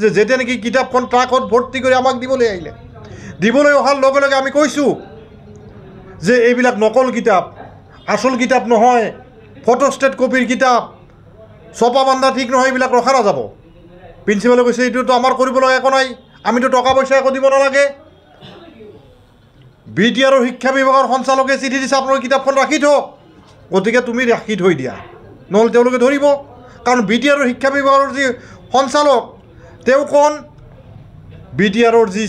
যে যেতিয়া নেকি কিতাপখন ট্ৰাকত ভৰ্তি কৰি আমাক দিবলৈ আহিলে, দিবলৈ অহাৰ লগে লগে আমি কৈছোঁ যে এইবিলাক নকল কিতাপ, আসল কিতাপ নহয়, ফটোষ্টেট কপিৰ কিতাপ, ছপা বান্ধা ঠিক নহয়, এইবিলাক ৰখা নাযাব। প্ৰিন্সিপালে কৈছে এইটোতো আমাৰ কৰিব লগা একো নাই, আমিতো টকা পইচা একো দিব নালাগে। BTR শিক্ষা বিভাগৰ সঞ্চালকে চিঠি দিছে আপোনাৰ কিতাপখন ৰাখি থওক, গতিকে তুমি ৰাখি থৈ দিয়া, নহ'লে তেওঁলোকে ধৰিব। কাৰণ BTR শিক্ষা বিভাগৰ যি সঞ্চালক তেওঁ কোন? BTR যি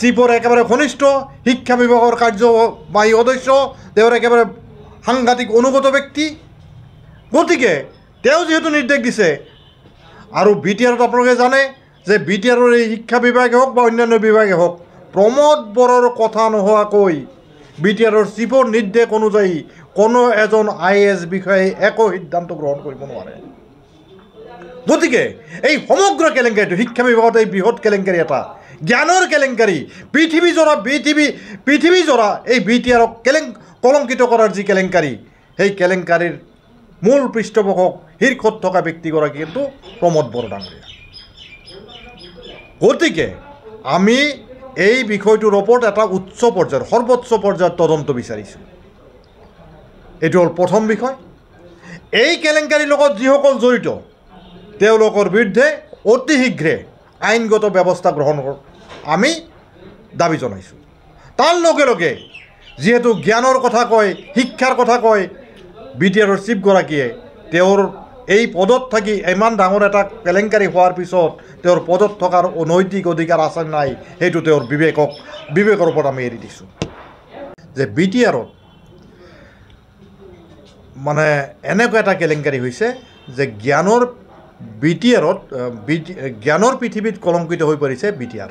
চিফৰ একেবাৰে ঘনিষ্ঠ, শিক্ষা বিভাগৰ কাৰ্যবাহী সদস্য, তেওঁৰ একেবাৰে সাংঘাতিক অনুগত ব্যক্তি। গতিকে তেওঁ যিহেতু নিৰ্দেশ দিছে, আৰু BTRত আপোনালোকে জানে যে BTR এই শিক্ষা বিভাগে হওক বা অন্যান্য বিভাগে হওক, প্ৰমোদ বড়োৰ কথা নোহোৱাকৈ BTR চিফৰ নিৰ্দেশ অনুযায়ী কোনো এজন IAS বিষয়াই একো সিদ্ধান্ত গ্ৰহণ কৰিব নোৱাৰে। গতিকে এই সমগ্ৰ কেলেংকাৰীটো শিক্ষা বিভাগত এই বৃহৎ কেলেংকাৰী এটা, জ্ঞানৰ কেলেংকাৰী, পৃথিৱীজোৰা এই BTRক কলংকিত কৰাৰ যি কেলেংকাৰী, সেই কেলেংকাৰীৰ মূল পৃষ্ঠপোষক শীৰ্ষত থকা ব্যক্তিগৰাকী কিন্তু প্ৰমোদ বড়ো ডাঙৰীয়া। গতিকে আমি এই বিষয়টোৰ ওপৰত এটা উচ্চ পৰ্যায়ৰ, সৰ্বোচ্চ পৰ্যায়ৰ তদন্ত বিচাৰিছোঁ। এইটো হ'ল প্ৰথম বিষয়। এই কেলেংকাৰীৰ লগত যিসকল জড়িত তেওঁলোকৰ বিৰুদ্ধে অতি শীঘ্ৰে আইনগত ব্যৱস্থা গ্ৰহণৰ আমি দাবী জনাইছোঁ। তাৰ লগে লগে যিহেতু জ্ঞানৰ কথা কয়, শিক্ষাৰ কথা কয় BTR চিফগৰাকীয়ে, তেওঁৰ এই পদত থাকি ইমান ডাঙৰ এটা কেলেংকাৰী হোৱাৰ পিছত তেওঁৰ পদত থকাৰ অনৈতিক অধিকাৰ আছে নাই, সেইটো তেওঁৰ বিবেকৰ ওপৰত আমি এৰি দিছোঁ। যে BTRত মানে এনেকুৱা এটা কেলেংকাৰী হৈছে যে জ্ঞানৰ পৃথিৱীত কলংকিত হৈ পৰিছে BTR।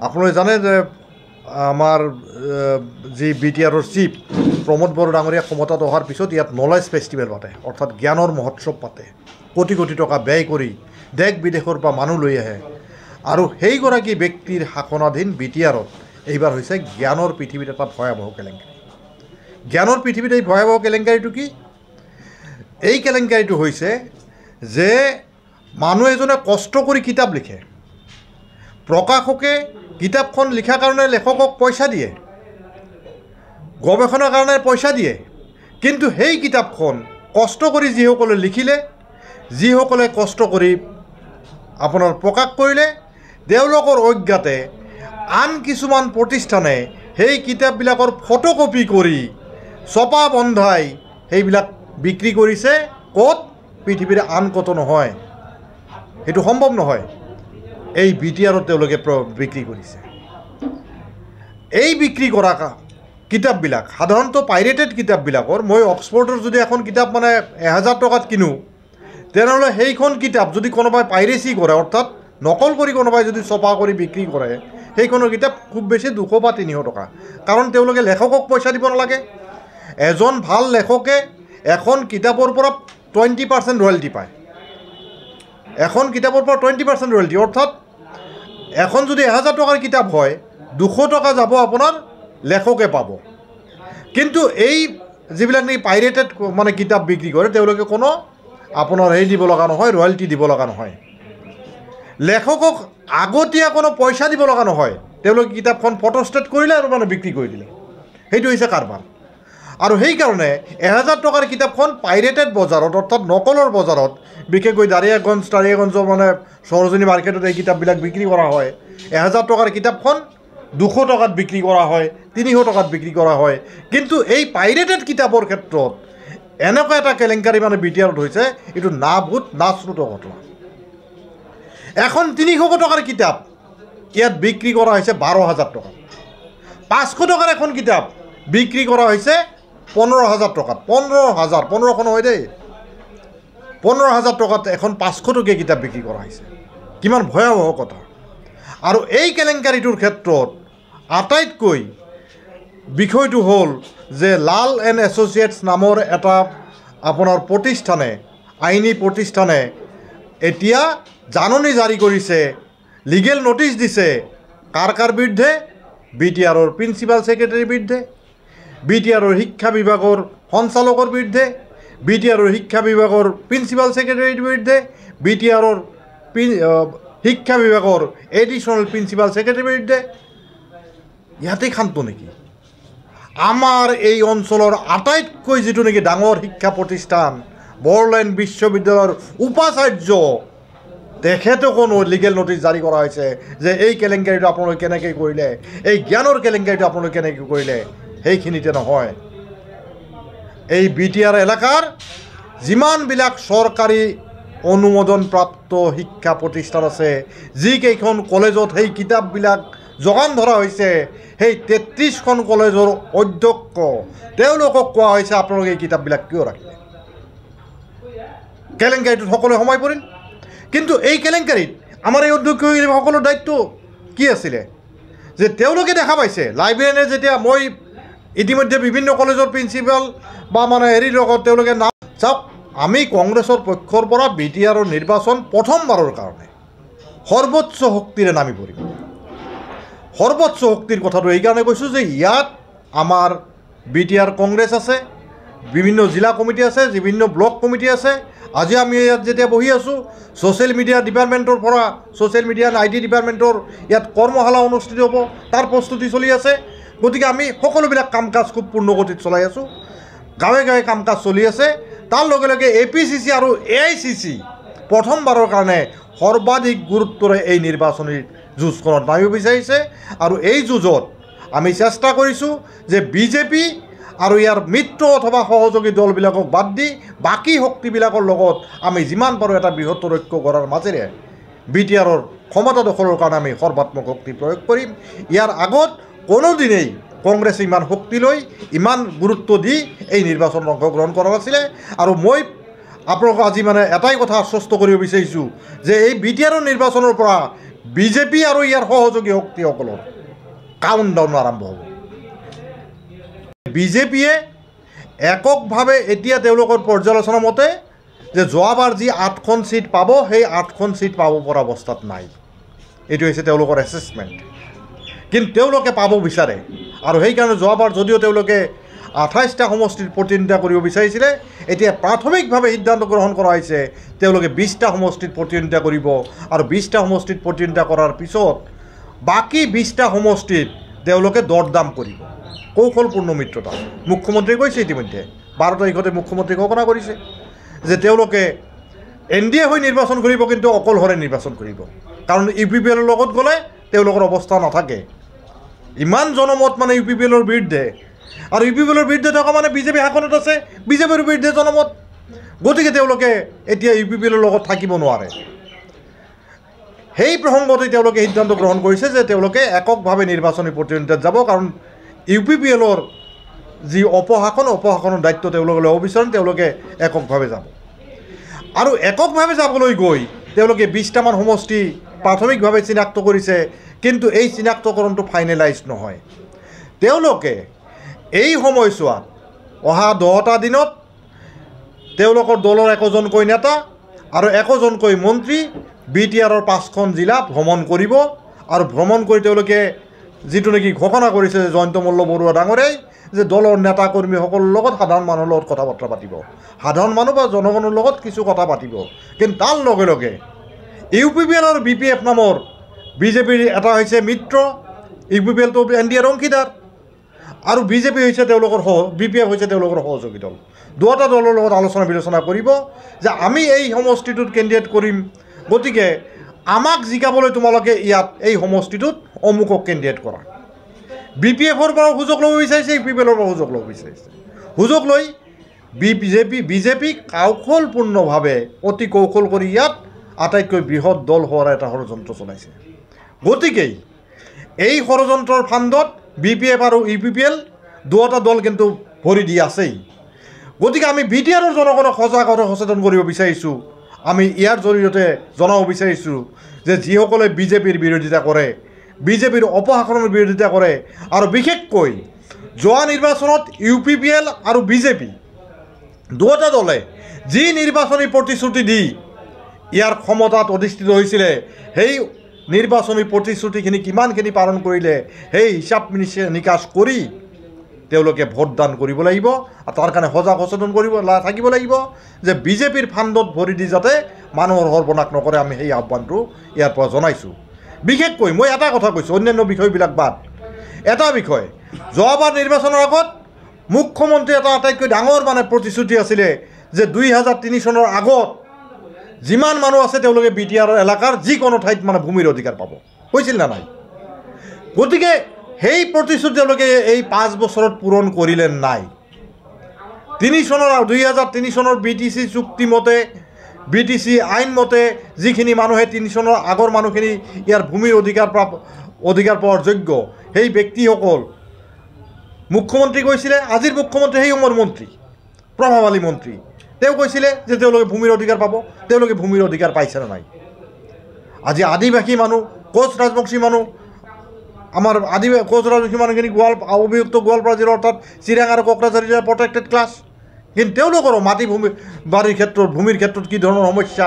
আপোনালোকে জানে যে আমাৰ যি BTR চিফ প্ৰমোদ বড়ো ডাঙৰীয়া ক্ষমতাত অহাৰ পিছত ইয়াত নলেজ ফেষ্টিভেল পাতে, অৰ্থাৎ জ্ঞানৰ মহোৎসৱ পাতে, কোটি কোটি টকা ব্যয় কৰি দেশ বিদেশৰ পৰা মানুহ লৈ আহে। আৰু সেইগৰাকী ব্যক্তিৰ শাসনাধীন BTRত এইবাৰ হৈছে জ্ঞানৰ পৃথিৱীত এটা ভয়াৱহ কেলেংকাৰী। জ্ঞানৰ পৃথিৱীত এই ভয়াৱহ কেলেংকাৰীটো কি? এই কেলেংকাৰীটো হৈছে যে মানুহ এজনে কষ্ট কৰি কিতাপ লিখে, প্ৰকাশকে কিতাপখন লিখাৰ কাৰণে লেখকক পইচা দিয়ে, গৱেষণাৰ কাৰণে পইচা দিয়ে, কিন্তু সেই কিতাপখন কষ্ট কৰি যিসকলে লিখিলে, যিসকলে কষ্ট কৰি আপোনাৰ প্ৰকাশ কৰিলে, তেওঁলোকৰ অজ্ঞাতে আন কিছুমান প্ৰতিষ্ঠানে সেই কিতাপবিলাকৰ ফটোকপি কৰি ছপা বন্ধাই সেইবিলাক বিক্ৰী কৰিছে। ক'ত? পৃথিৱীৰ আন ক'তো নহয়, সেইটো সম্ভৱ নহয়। এই BTRত তেওঁলোকে বিক্ৰী কৰিছে। এই বিক্ৰী কৰা কিতাপবিলাক সাধাৰণতে পাইৰেটেড কিতাপবিলাকৰ, মই অক্সফৰ্ডৰ যদি এখন কিতাপ মানে 1000 টকাত কিনো, তেনেহ'লে সেইখন কিতাপ যদি কোনোবাই পাইৰেচি কৰে, অৰ্থাৎ নকল কৰি কোনোবাই যদি ছপা কৰি বিক্ৰী কৰে, সেইখনৰ কিতাপ খুব বেছি 200 বা 300 টকা। কাৰণ তেওঁলোকে লেখকক পইচা দিব নালাগে। এজন ভাল লেখকে এখন কিতাপৰ পৰা 20% ৰয়েল্টি পায়। এখন কিতাপৰ পৰা 20% ৰয়েল্টি, অৰ্থাৎ এখন যদি 1000 টকাৰ কিতাপ হয়, 200 টকা যাব আপোনাৰ লেখকে পাব। কিন্তু এই যিবিলাক নেকি পাইৰেটেড মানে কিতাপ বিক্ৰী কৰে, তেওঁলোকে কোনো আপোনাৰ হেৰি দিব লগা নহয়, ৰয়েল্টি দিব লগা নহয়, লেখকক আগতীয়া কোনো পইচা দিব লগা নহয়। তেওঁলোকে কিতাপখন ফটোষ্টেট কৰিলে আৰু মানে বিক্ৰী কৰি দিলে, সেইটো হৈছে কাৰবাৰ। আৰু সেইকাৰণে 1000 টকাৰ কিতাপখন পাইৰেটেড বজাৰত, অৰ্থাৎ নকলৰ বজাৰত, বিশেষকৈ দাৰিয়াগঞ্জ মানে সৰজনী মাৰ্কেটত এই কিতাপবিলাক বিক্ৰী কৰা হয়। 1000 টকাৰ কিতাপখন 200 টকাত বিক্ৰী কৰা হয়, 300 টকাত বিক্ৰী কৰা হয়। কিন্তু এই পাইৰেটেড কিতাপৰ ক্ষেত্ৰত এনেকুৱা এটা কেলেংকাৰী মানে BTRত হৈছে, এইটো না ভূত না শ্ৰুত ঘটনা। এখন 300 টকাৰ কিতাপ ইয়াত বিক্ৰী কৰা হৈছে 12,000 টকাত। 500 টকাৰ এখন কিতাপ বিক্ৰী কৰা হৈছে 15,000 টকাত। 15,000 নহয় দেই, 15,000 টকাত এখন 500 টকীয়া কিতাপ বিক্ৰী কৰা হৈছে। কিমান ভয়াৱহ কথা। আৰু এই কেলেংকাৰীটোৰ ক্ষেত্ৰত আটাইতকৈ বিষয়টো হ'ল যে লাল এণ্ড এছ'চিয়েটছ নামৰ এটা আপোনাৰ প্ৰতিষ্ঠানে, আইনী প্ৰতিষ্ঠানে এতিয়া জাননী জাৰি কৰিছে, লিগেল নটিচ দিছে। কাৰ বিৰুদ্ধে? BTRৰ প্ৰিন্সিপাল ছেক্ৰেটাৰীৰ বিৰুদ্ধে, BTRৰ শিক্ষা বিভাগৰ সঞ্চালকৰ বিৰুদ্ধে, BTRৰ শিক্ষা বিভাগৰ প্ৰিন্সিপাল ছেক্ৰেটাৰীৰ বিৰুদ্ধে, BTRৰ শিক্ষা বিভাগৰ এডিশ্যনেল প্ৰিন্সিপাল ছেক্ৰেটাৰীৰ বিৰুদ্ধে ইয়াতেই ক্ষান্ত নেকি? আমাৰ এই অঞ্চলৰ আটাইতকৈ যিটো নেকি ডাঙৰ শিক্ষা প্ৰতিষ্ঠান বড়োলেণ্ড বিশ্ববিদ্যালয়ৰ উপাচাৰ্য তেখেতকো লিগেল নটিচ জাৰি কৰা হৈছে যে এই কেলেংকাৰীটো আপোনালোকে কেনেকৈ কৰিলে, এই জ্ঞানৰ কেলেংকাৰীটো আপোনালোকে কেনেকৈ কৰিলে। সেইখিনিতে নহয়, এই BTR এলেকাৰ যিমানবিলাক চৰকাৰী অনুমোদনপ্ৰাপ্ত শিক্ষা প্ৰতিষ্ঠান আছে, যিকেইখন কলেজত সেই কিতাপবিলাক যোগান ধৰা হৈছে, সেই 33খন কলেজৰ অধ্যক্ষ তেওঁলোকক কোৱা হৈছে আপোনালোকে এই কিতাপবিলাক কিয় ৰাখিলে। কেলেংকাৰীটোত সকলোৱে সোমাই পৰিল। কিন্তু এই কেলেংকাৰীত আমাৰ এই অধ্যক্ষসকলৰ দায়িত্ব কি আছিলে? যে তেওঁলোকে দেখা পাইছে লাইব্ৰেৰীয়ানে যেতিয়া মই ইতিমধ্যে বিভিন্ন কলেজৰ প্ৰিন্সিপাল বা মানে হেৰিৰ লগত তেওঁলোকে নাম চাওক, আমি কংগ্ৰেছৰ পক্ষৰ পৰা BTRৰ নিৰ্বাচন প্ৰথমবাৰৰ কাৰণে সৰ্বোচ্চ শক্তিৰে নামি পৰিম। সৰ্বোচ্চ শক্তিৰ কথাটো এইকাৰণে কৈছোঁ যে ইয়াত আমাৰ BTR কংগ্ৰেছ আছে, বিভিন্ন জিলা কমিটি আছে, বিভিন্ন ব্লক কমিটি আছে। আজি আমি ইয়াত যেতিয়া বহি আছোঁ, ছ'চিয়েল মিডিয়া ডিপাৰ্টমেণ্টৰ পৰা ছ'চিয়েল মিডিয়া IT ডিপাৰ্টমেণ্টৰ ইয়াত কৰ্মশালা অনুষ্ঠিত হ'ব, তাৰ প্ৰস্তুতি চলি আছে। গতিকে আমি সকলোবিলাক কাম কাজ খুব পূৰ্ণগতিত চলাই আছোঁ, গাঁৱে গাঁৱে কাম কাজ চলি আছে। তাৰ লগে লগে APCC আৰু AICC প্ৰথমবাৰৰ কাৰণে সৰ্বাধিক গুৰুত্বৰে এই নিৰ্বাচনী যুঁজখনত নামিব বিচাৰিছে। আৰু এই যুঁজত আমি চেষ্টা কৰিছোঁ যে BJP আৰু ইয়াৰ মিত্ৰ অথবা সহযোগী দলবিলাকক বাদ দি বাকী শক্তিবিলাকৰ লগত আমি যিমান পাৰোঁ এটা বৃহত্তৰ ঐক্য কৰাৰ মাজেৰে BTRৰ ক্ষমতা দখলৰ কাৰণে আমি সৰ্বাত্মক শক্তি প্ৰয়োগ কৰিম। ইয়াৰ আগত কোনোদিনেই কংগ্ৰেছে ইমান শক্তি লৈ ইমান গুৰুত্ব দি এই নিৰ্বাচনত অংশগ্ৰহণ কৰা নাছিলে। আৰু মই আপোনালোকক আজি মানে এটাই কথা আশ্বস্ত কৰিব বিচাৰিছোঁ যে এই BTRৰ নিৰ্বাচনৰ পৰা BJP আৰু ইয়াৰ সহযোগী শক্তিসকলৰ কাউণ্টডাউন আৰম্ভ হ'ব। BJPয়ে এককভাৱে এতিয়া তেওঁলোকৰ পৰ্যালোচনা মতে যে যোৱাবাৰ যি 8খন ছিট পাব, সেই 8খন ছিট পাব পৰা অৱস্থাত নাই। এইটো হৈছে তেওঁলোকৰ এছেছমেণ্ট। কিন্তু তেওঁলোকে পাব বিচাৰে আৰু সেইকাৰণে যোৱাবাৰ যদিও তেওঁলোকে 28টা সমষ্টিত প্ৰতিনিধিত্ব কৰিব বিচাৰিছিলে, এতিয়া প্ৰাথমিকভাৱে সিদ্ধান্ত গ্ৰহণ কৰা হৈছে তেওঁলোকে 20টা সমষ্টিত প্ৰতিনিধিত্ব কৰিব। আৰু 20টা সমষ্টিত প্ৰতিনিধিত্ব কৰাৰ পিছত বাকী 20টা সমষ্টিত তেওঁলোকে দৰদাম কৰিব। কৌশলপূৰ্ণ মিত্ৰতা মুখ্যমন্ত্ৰীয়ে কৈছে ইতিমধ্যে 12 তাৰিখতে মুখ্যমন্ত্ৰীয়ে ঘোষণা কৰিছে যে তেওঁলোকে NDA হৈ নিৰ্বাচন কৰিব, কিন্তু অকলশৰে নিৰ্বাচন কৰিব। কাৰণ UPPLৰ লগত গ'লে তেওঁলোকৰ অৱস্থা নাথাকে। ইমান জনমত মানে UPPLৰ বিৰুদ্ধে, আৰু UPPLৰ বিৰুদ্ধে থকা মানে BJP শাসনত আছে, BJPৰ বিৰুদ্ধে জনমত। গতিকে তেওঁলোকে এতিয়া UPPLৰ লগত থাকিব নোৱাৰে। সেই প্ৰসংগতে তেওঁলোকে সিদ্ধান্ত গ্ৰহণ কৰিছে যে তেওঁলোকে এককভাৱে নিৰ্বাচনী প্ৰতিদ্বন্দ্বিতাত যাব। কাৰণ UPPLৰ যি অপশাসনৰ দায়িত্ব তেওঁলোকে ল'ব বিচাৰে, তেওঁলোকে এককভাৱে যাব। আৰু এককভাৱে যাবলৈ গৈ তেওঁলোকে 20টামান সমষ্টি প্ৰাথমিকভাৱে চিনাক্ত কৰিছে, কিন্তু এই চিনাক্তকৰণটো ফাইনেলাইজ নহয়। তেওঁলোকে এই সময়ছোৱাত অহা 10টা দিনত তেওঁলোকৰ দলৰ একোজনকৈ নেতা আৰু একোজনকৈ মন্ত্ৰী BTRৰ 5খন জিলা ভ্ৰমণ কৰিব। আৰু ভ্ৰমণ কৰি তেওঁলোকে যিটো নেকি ঘোষণা কৰিছে যে জয়ন্ত মল্ল বৰুৱা ডাঙৰীয়াই যে দলৰ নেতা কৰ্মীসকলৰ লগত সাধাৰণ মানুহৰ লগত কথা বতৰা পাতিব, সাধাৰণ মানুহ বা জনগণৰ লগত কিছু কথা পাতিব। কিন্তু তাৰ লগে লগে UPPL আৰু BPF নামৰ BJPৰ এটা হৈছে মিত্ৰ, UPPLটো NDAৰ অংশীদাৰ, আৰু BJP হৈছে তেওঁলোকৰ BPF হৈছে তেওঁলোকৰ সহযোগী দল। দুটা দলৰ লগত আলোচনা বিলোচনা কৰিব যে আমি এই সমষ্টিটোত কেণ্ডিডেট কৰিম, গতিকে আমাক জিকাবলৈ তোমালোকে ইয়াত এই সমষ্টিটোত অমুকক কেণ্ডিডেট কৰা। BPFৰ পৰা সুযোগ ল'ব বিচাৰিছে, UPPLৰ পৰা সুযোগ ল'ব বিচাৰিছে। সুযোগ লৈ BJP কৌশলপূৰ্ণভাৱে অতি কৌশল কৰি ইয়াত আটাইতকৈ বৃহৎ দল হোৱাৰ এটা ষড়যন্ত্ৰ চলাইছে। গতিকেই এই ষড়যন্ত্ৰৰ ফান্দত BPF আৰু UPPL দুটা দল কিন্তু ভৰি দি আছেই। গতিকে আমি BTRৰ জনগণক সজাগ আৰু সচেতন কৰিব বিচাৰিছোঁ। আমি ইয়াৰ জৰিয়তে জনাব বিচাৰিছোঁ যে যিসকলে BJPৰ বিৰোধিতা কৰে, BJPৰ অপশাসনৰ বিৰোধিতা কৰে, আৰু বিশেষকৈ যোৱা নিৰ্বাচনত UPPL আৰু BJP দুটা দলে যি নিৰ্বাচনী প্ৰতিশ্ৰুতি দি ইয়াৰ ক্ষমতাত অধিষ্ঠিত হৈছিলে, সেই নিৰ্বাচনী প্ৰতিশ্ৰুতিখিনি কিমানখিনি পালন কৰিলে সেই হিচাপ নিকাচ কৰি তেওঁলোকে ভোটদান কৰিব লাগিব আৰু তাৰ কাৰণে সজাগ সচেতন থাকিব লাগিব যে বিজেপিৰ ফাণ্ডত ভৰি দি যাতে মানুহৰ সৰ্বনাশ নকৰে। আমি সেই আহ্বানটো ইয়াৰ পৰা জনাইছোঁ। বিশেষকৈ মই এটা কথা কৈছোঁ, অন্যান্য বিষয়বিলাক বাদ, এটা বিষয়, যোৱাবাৰ নিৰ্বাচনৰ আগত মুখ্যমন্ত্ৰী এটা আটাইতকৈ ডাঙৰ প্ৰতিশ্ৰুতি আছিলে যে 2003 চনৰ আগত যিমান মানুহ আছে তেওঁলোকে BTR এলেকাৰ যিকোনো ঠাইত ভূমিৰ অধিকাৰ পাব, কৈছিল না নাই? গতিকে সেই প্ৰতিশ্ৰুতি তেওঁলোকে এই 5 বছৰত পূৰণ কৰিলে নাই। 2003 চনৰ BTC চুক্তি মতে, BTC আইন মতে যিখিনি মানুহে 3 চনৰ আগৰ মানুহখিনি ইয়াৰ ভূমিৰ অধিকাৰ পোৱাৰ যোগ্য, সেই ব্যক্তিসকল মুখ্যমন্ত্ৰী কৈছিলে, আজিৰ মুখ্যমন্ত্ৰী সেই সময়ৰ মন্ত্ৰী প্ৰভাৱশালী মন্ত্ৰী, তেওঁ কৈছিলে যে তেওঁলোকে ভূমিৰ অধিকাৰ পাব। তেওঁলোকে ভূমিৰ অধিকাৰ পাইছে নে নাই? আজি আদিবাসী মানুহ, কোচ ৰাজবংশী মানুহ, আমাৰ কোচ ৰাজবংশী মানুহখিনি অভিযুক্ত গোৱালপাৰা জিলা অৰ্থাৎ চিৰাং আৰু কোকৰাঝাৰ জিলাৰ প্ৰটেক্টেড ক্লাছ, কিন্তু তেওঁলোকৰো মাটি বাৰীৰ ক্ষেত্ৰত, ভূমিৰ ক্ষেত্ৰত কি ধৰণৰ সমস্যা,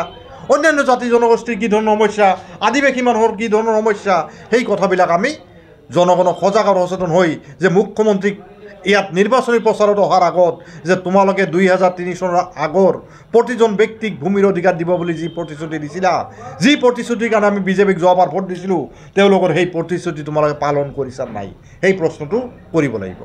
অন্যান্য জাতি জনগোষ্ঠীৰ কি ধৰণৰ সমস্যা, আদিবাসী মানুহৰ কি ধৰণৰ সমস্যা, সেই কথাবিলাক আমি জনগণক সজাগ আৰু সচেতন হৈ যে মুখ্যমন্ত্ৰীক ইয়াত নিৰ্বাচনী প্ৰচাৰত অহাৰ আগত যে তোমালোকে 2003 চনৰ আগৰ প্ৰতিজন ব্যক্তিক ভূমিৰ অধিকাৰ দিব বুলি যি প্ৰতিশ্ৰুতি দিছিলা, যি প্ৰতিশ্ৰুতিৰ কাৰণে আমি বিজেপিক যোৱাবাৰ ভোট দিছিলোঁ, তেওঁলোকৰ সেই প্ৰতিশ্ৰুতি তোমালোকে পালন কৰিছা নাই, সেই প্ৰশ্নটো কৰিব লাগিব।